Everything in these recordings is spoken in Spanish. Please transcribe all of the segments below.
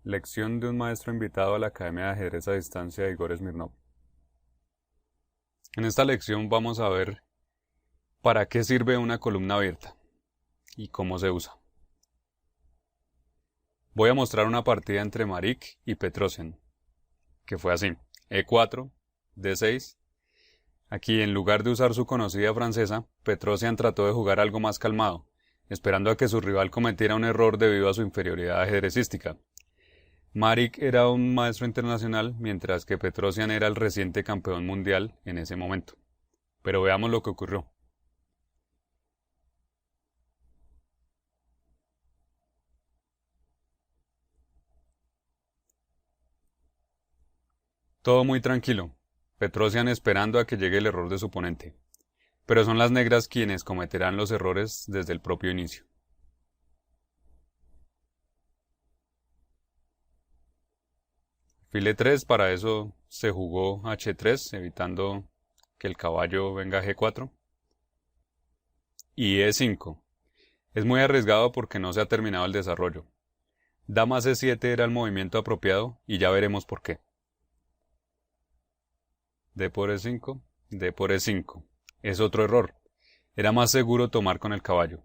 Lección de un maestro invitado a la Academia de Ajedrez a Distancia de Igor Smirnov. En esta lección vamos a ver para qué sirve una columna abierta y cómo se usa. Voy a mostrar una partida entre Marik y Petrosian, que fue así: E4, D6. Aquí, en lugar de usar su conocida francesa, Petrosian trató de jugar algo más calmado, esperando a que su rival cometiera un error debido a su inferioridad ajedrecística. Marik era un maestro internacional, mientras que Petrosian era el reciente campeón mundial en ese momento. Pero veamos lo que ocurrió. Todo muy tranquilo, Petrosian esperando a que llegue el error de su oponente. Pero son las negras quienes cometerán los errores desde el propio inicio. Alfil E3, para eso se jugó H3, evitando que el caballo venga a G4. Y E5. Es muy arriesgado porque no se ha terminado el desarrollo. Dama C7 era el movimiento apropiado y ya veremos por qué. D por E5, D por E5. Es otro error. Era más seguro tomar con el caballo.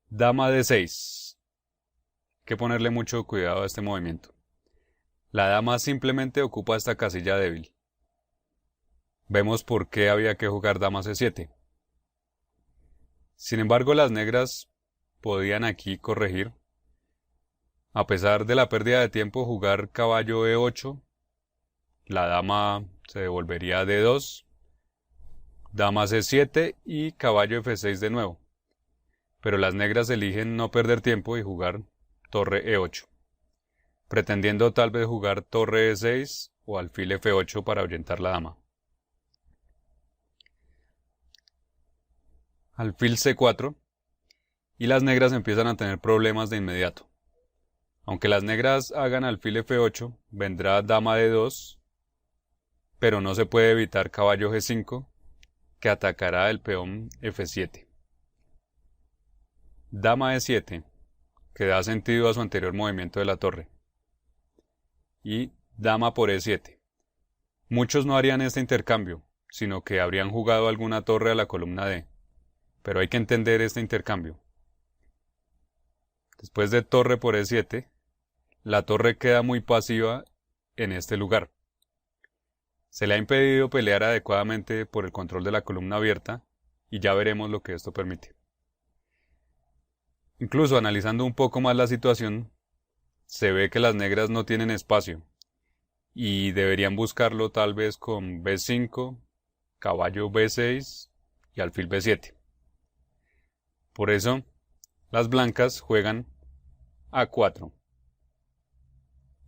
Dama D6. Hay que ponerle mucho cuidado a este movimiento. La dama simplemente ocupa esta casilla débil. Vemos por qué había que jugar dama C7. Sin embargo, las negras podían aquí corregir. A pesar de la pérdida de tiempo, jugar caballo E8. La dama se devolvería a D2. Dama C7 y caballo F6 de nuevo. Pero las negras eligen no perder tiempo y jugar torre E8, pretendiendo tal vez jugar torre E6 o alfil F8 para ahuyentar la dama. Alfil C4 y las negras empiezan a tener problemas de inmediato. Aunque las negras hagan alfil F8, vendrá dama D2, pero no se puede evitar caballo G5, que atacará el peón F7. Dama E7, que da sentido a su anterior movimiento de la torre. Y dama por E7. Muchos no harían este intercambio, sino que habrían jugado alguna torre a la columna D. Pero hay que entender este intercambio. Después de torre por E7, la torre queda muy pasiva en este lugar. Se le ha impedido pelear adecuadamente por el control de la columna abierta, y ya veremos lo que esto permite. Incluso analizando un poco más la situación, se ve que las negras no tienen espacio, y deberían buscarlo tal vez con B5, caballo B6 y alfil B7. Por eso, las blancas juegan A4.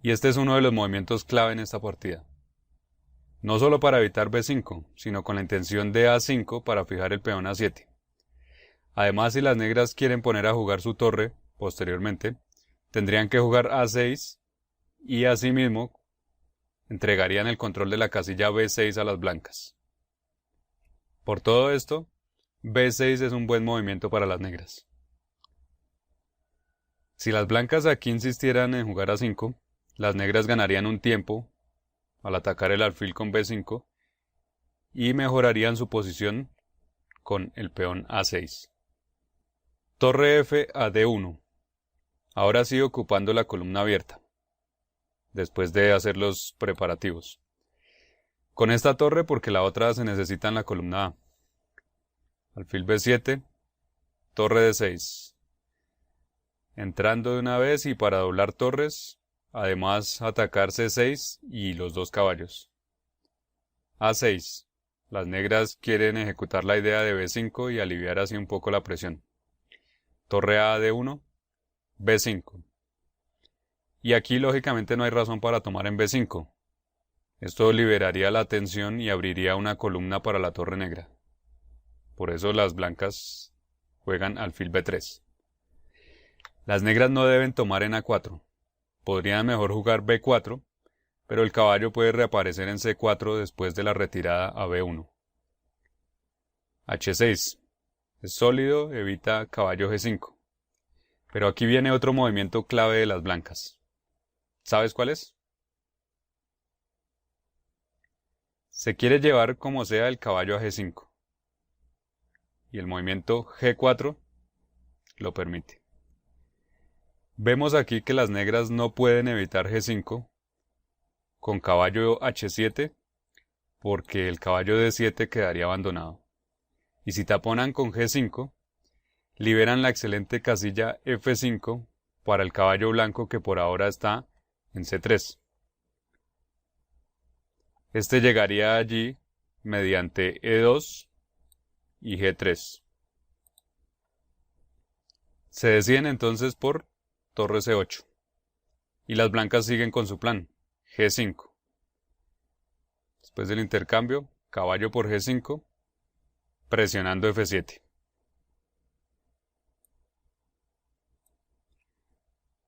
Y este es uno de los movimientos clave en esta partida. No solo para evitar B5, sino con la intención de A5 para fijar el peón A7. Además, si las negras quieren poner a jugar su torre, posteriormente, tendrían que jugar A6 y asimismo entregarían el control de la casilla B6 a las blancas. Por todo esto, B6 es un buen movimiento para las negras. Si las blancas aquí insistieran en jugar A5, las negras ganarían un tiempo al atacar el alfil con B5 y mejorarían su posición con el peón A6. Torre F a D1. Ahora sí ocupando la columna abierta, después de hacer los preparativos. Con esta torre porque la otra se necesita en la columna A. Alfil B7, torre D6. Entrando de una vez y para doblar torres, además atacar C6 y los dos caballos. A6. Las negras quieren ejecutar la idea de B5 y aliviar así un poco la presión. Torre A D1, B5. Y aquí lógicamente no hay razón para tomar en B5. Esto liberaría la tensión y abriría una columna para la torre negra. Por eso las blancas juegan alfil B3. Las negras no deben tomar en A4. Podrían mejor jugar B4, pero el caballo puede reaparecer en C4 después de la retirada a B1. H6. Es sólido, evita caballo G5. Pero aquí viene otro movimiento clave de las blancas. ¿Sabes cuál es? Se quiere llevar como sea el caballo a G5. Y el movimiento G4 lo permite. Vemos aquí que las negras no pueden evitar G5 con caballo H7 porque el caballo D7 quedaría abandonado. Y si taponan con G5, liberan la excelente casilla F5 para el caballo blanco que por ahora está en C3. Este llegaría allí mediante E2 y G3. Se deciden entonces por torre C8. Y las blancas siguen con su plan, G5. Después del intercambio, caballo por G5, presionando F7.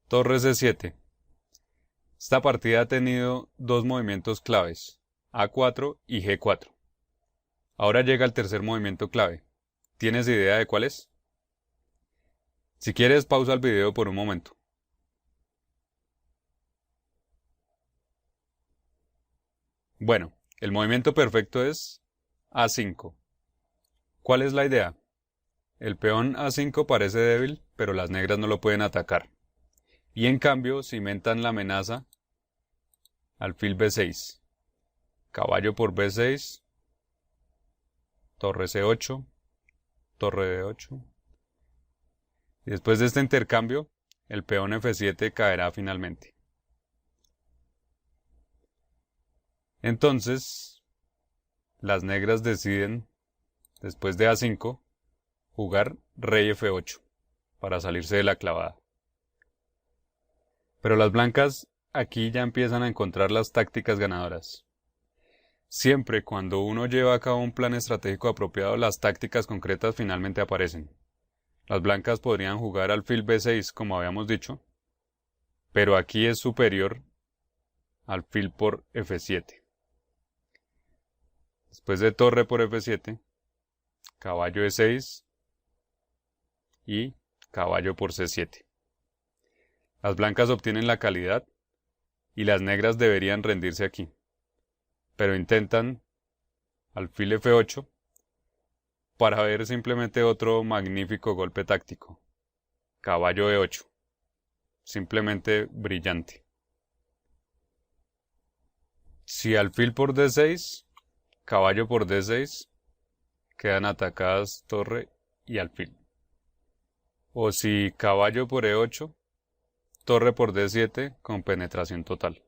Torre C7. Esta partida ha tenido dos movimientos claves, A4 y G4. Ahora llega el tercer movimiento clave. ¿Tienes idea de cuál es? Si quieres, pausa el video por un momento. Bueno, el movimiento perfecto es A5. ¿Cuál es la idea? El peón A5 parece débil, pero las negras no lo pueden atacar. Y en cambio cimentan la amenaza alfil B6. Caballo por B6. Torre C8. Torre D8. Y después de este intercambio, el peón F7 caerá finalmente. Entonces, las negras deciden, después de A5, jugar rey F8 para salirse de la clavada. Pero las blancas aquí ya empiezan a encontrar las tácticas ganadoras. Siempre cuando uno lleva a cabo un plan estratégico apropiado, las tácticas concretas finalmente aparecen. Las blancas podrían jugar alfil B6 como habíamos dicho, pero aquí es superior alfil por F7. Después de torre por F7, caballo E6 y caballo por C7. Las blancas obtienen la calidad y las negras deberían rendirse aquí, pero intentan alfil F8 para ver simplemente otro magnífico golpe táctico. Caballo E8. Simplemente brillante. Si alfil por D6, caballo por D6, quedan atacadas torre y alfil. O si caballo por E8, torre por D7 con penetración total.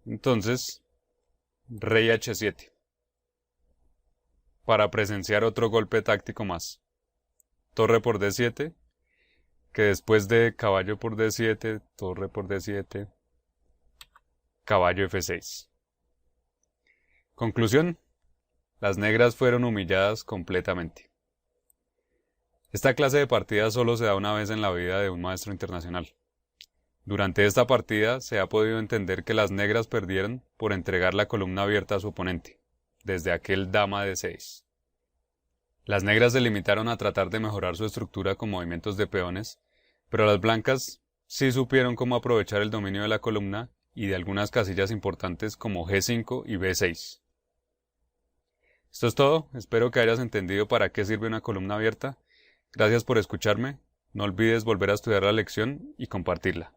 Entonces, rey H7. Para presenciar otro golpe táctico más. Torre por D7, que después de caballo por D7, torre por D7, caballo F6. Conclusión, las negras fueron humilladas completamente. Esta clase de partida solo se da una vez en la vida de un maestro internacional. Durante esta partida se ha podido entender que las negras perdieron por entregar la columna abierta a su oponente, desde aquel dama de 6. Las negras se limitaron a tratar de mejorar su estructura con movimientos de peones, pero las blancas sí supieron cómo aprovechar el dominio de la columna y de algunas casillas importantes como G5 y B6. Esto es todo, espero que hayas entendido para qué sirve una columna abierta. Gracias por escucharme, no olvides volver a estudiar la lección y compartirla.